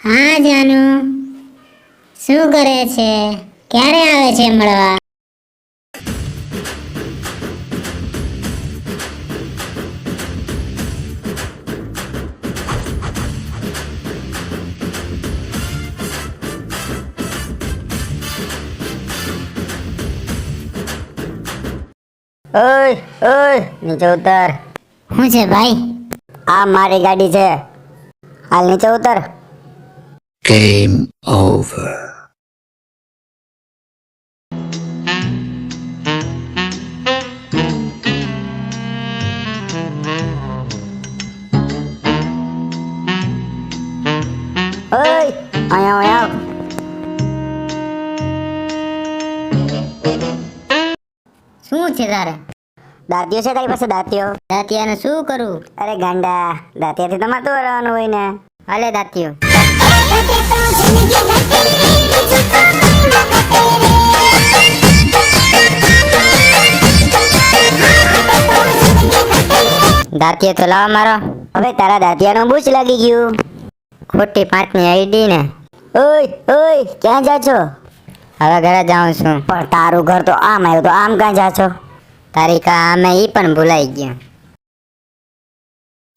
હા જાનુ, શું કરે છે? ક્યારે આવે છે મળવા? ઓય ઓય નીચે ઉતર. શું છે ભાઈ? આ મારી ગાડી છે, હાલ નીચે ઉતર. Game over. ઓય અહીંયા આવ. શું છે તારે? દાંતિયો છે તારી પાસે? દાંતિયો? દાંતિયાને શું કરું? અરે ગાંડા, દાંતિયાથી તમારે તો રહેવાનું હોય ને. હાલે દાંતિયો. દાંતિયો તો લાવ મારો. હવે તારા દાંતિયાનું બૂચ લાગી ગયું. ખોટી 5ની આઈડી ને. ઓય ઓય ક્યાં જા છો? હવે ઘરે જાઉં છું. પણ તારું ઘર તો આમ આવ્યું, તો આમ ક્યાં જા છો? તારી કા અમે ઈ પણ ભૂલાઈ ગયા.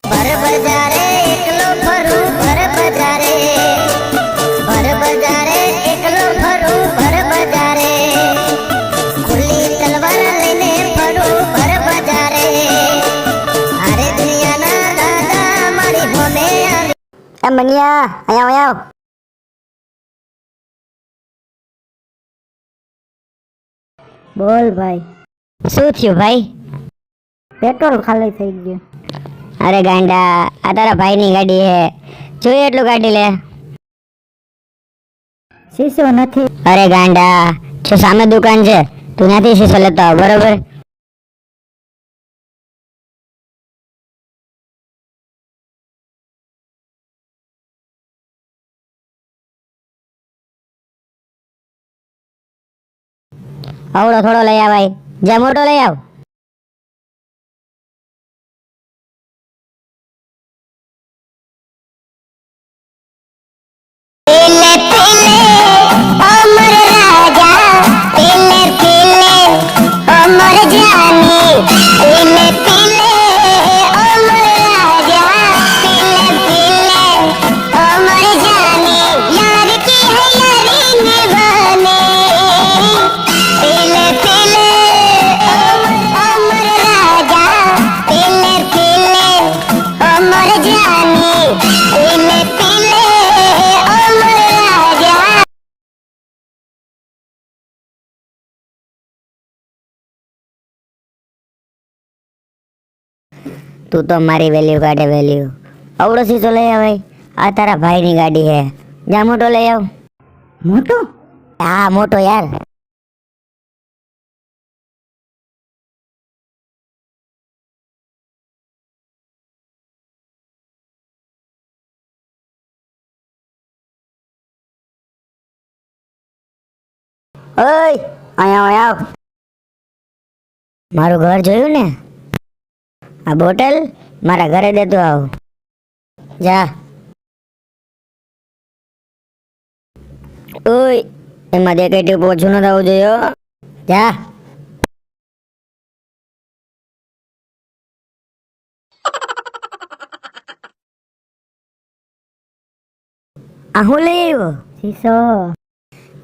ભર બજારે એકલો ફરું, ભર બજારે, ભર બજારે એકલો ફરું, ભર બજારે, ખુલ્લી તલવાર લઈને ફરું, ભર બજારે, હારે દુનિયાના દાદા મારી ભોને આવી. એ મનિયા અહીંયા આવ. બોલ ભાઈ. શું થયું ભાઈ? પેટ્રોલ ખાલી થઈ ગયું. અરે ગાંડા, આ તારા ભાઈની ગાડી હે, જોઈએ એટલું ગાડી લે. શીશો નથી. અરે ગાંડા, જો સામે દુકાન છે, તું ત્યાંથી શીશો લેતો આવ, બરોબર? આવડો થોડો લઈ આવ ભાઈ, જા મોટો લઈ આવ. તું તો મારી વેલ્યુ કાઢે, વેલ્યુ. આવડો સીધો લઈ આવ ભાઈ, આ તારા ભાઈની ગાડી હે, જા મોટો લઈ આવ. મોટો? હા મોટો યાર. ઓય અહીંયા આવ. મારું ઘર જોયું ને? આ બોટલ મારા ઘરે દેતો આવ, જા. ઓય એમાં દેખાય ટીપ ઓછું ન થવું જોઈએ, જા. આ હું લઈ આવ્યો? શીશો.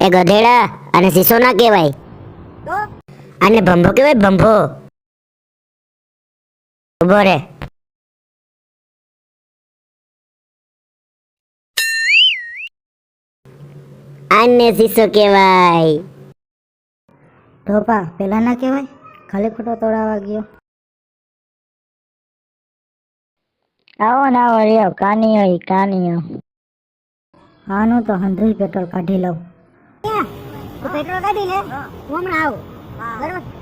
એ ગધેડા, અને શીશો ના કહેવાય, આને ભંભો કહેવાય, ભંભો. ઉભો રે. આને શીશો કહેવાય. ઢોપા પેલા ના કહેવાય, ખાલી ખોટો તોડાવા ગયો. આવો ને આવો રહ્યો, કાનીઓ ઈ કાનીઓ. આનું તો 100 પેટ્રોલ કાઢી લઉં. તું પેટ્રોલ કાઢી લે, હું હમણાં આવું, બરોબર?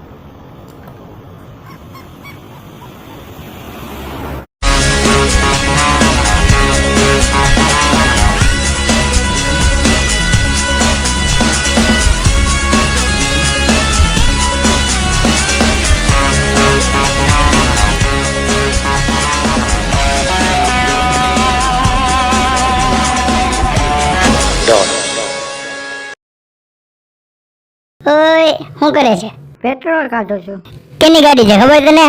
ઓય શું કરે છે? પેટ્રોલ કાઢો છું. કેની ગાડી છે ખબર તને?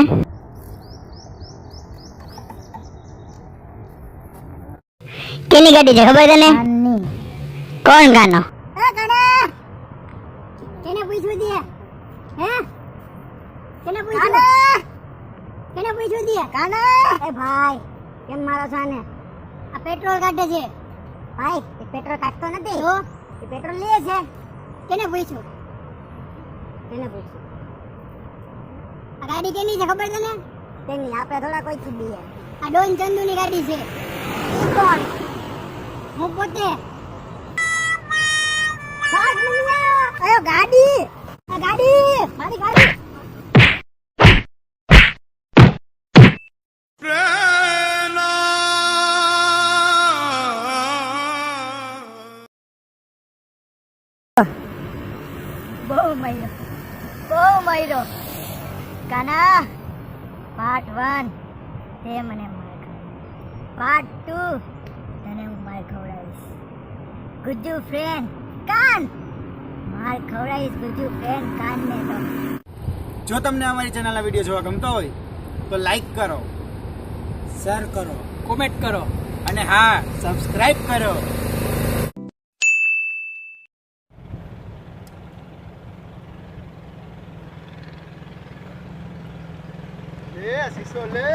કેની ગાડી છે ખબર તને? આની. કોણ ગાનો? કેને પૂછ્યું દે હે કેને પૂછ્યું કેને પૂછ્યું દે કાના એ ભાઈ કેમ મારો છો આને આ પેટ્રોલ કાઢે છે ભાઈ એ પેટ્રોલ કાઢતો નથી તો એ પેટ્રોલ લે છે કેને પૂછ્યું આ ગાડી કેની છે ખબર તને તેની આપણે થોડા કોઈ થી દઈએ આ ડોન ચંદુની ગાડી છે ઈ કોણ હું પોતે ભાગ મમ્મી અયો ગાડી આ ગાડી મારી ગાડી બહુ માર્યો કાના. પાર્ટ 1 તે મને માર ખાવી, પાર્ટ 2 તને હું માર ખવડાવીશ. ગુજ્જુ ફ્રેન્ડ કાન માર ખવડાવીશ. ગુજ્જુ ફ્રેન્ડ કાન ને તો જો તમને અમારી ચેનલના વિડીયો જોવા ગમતા હોય તો લાઈક કરો, શેર કરો, કોમેન્ટ કરો અને હા સબસ્ક્રાઇબ કરો. લે શીશો લે.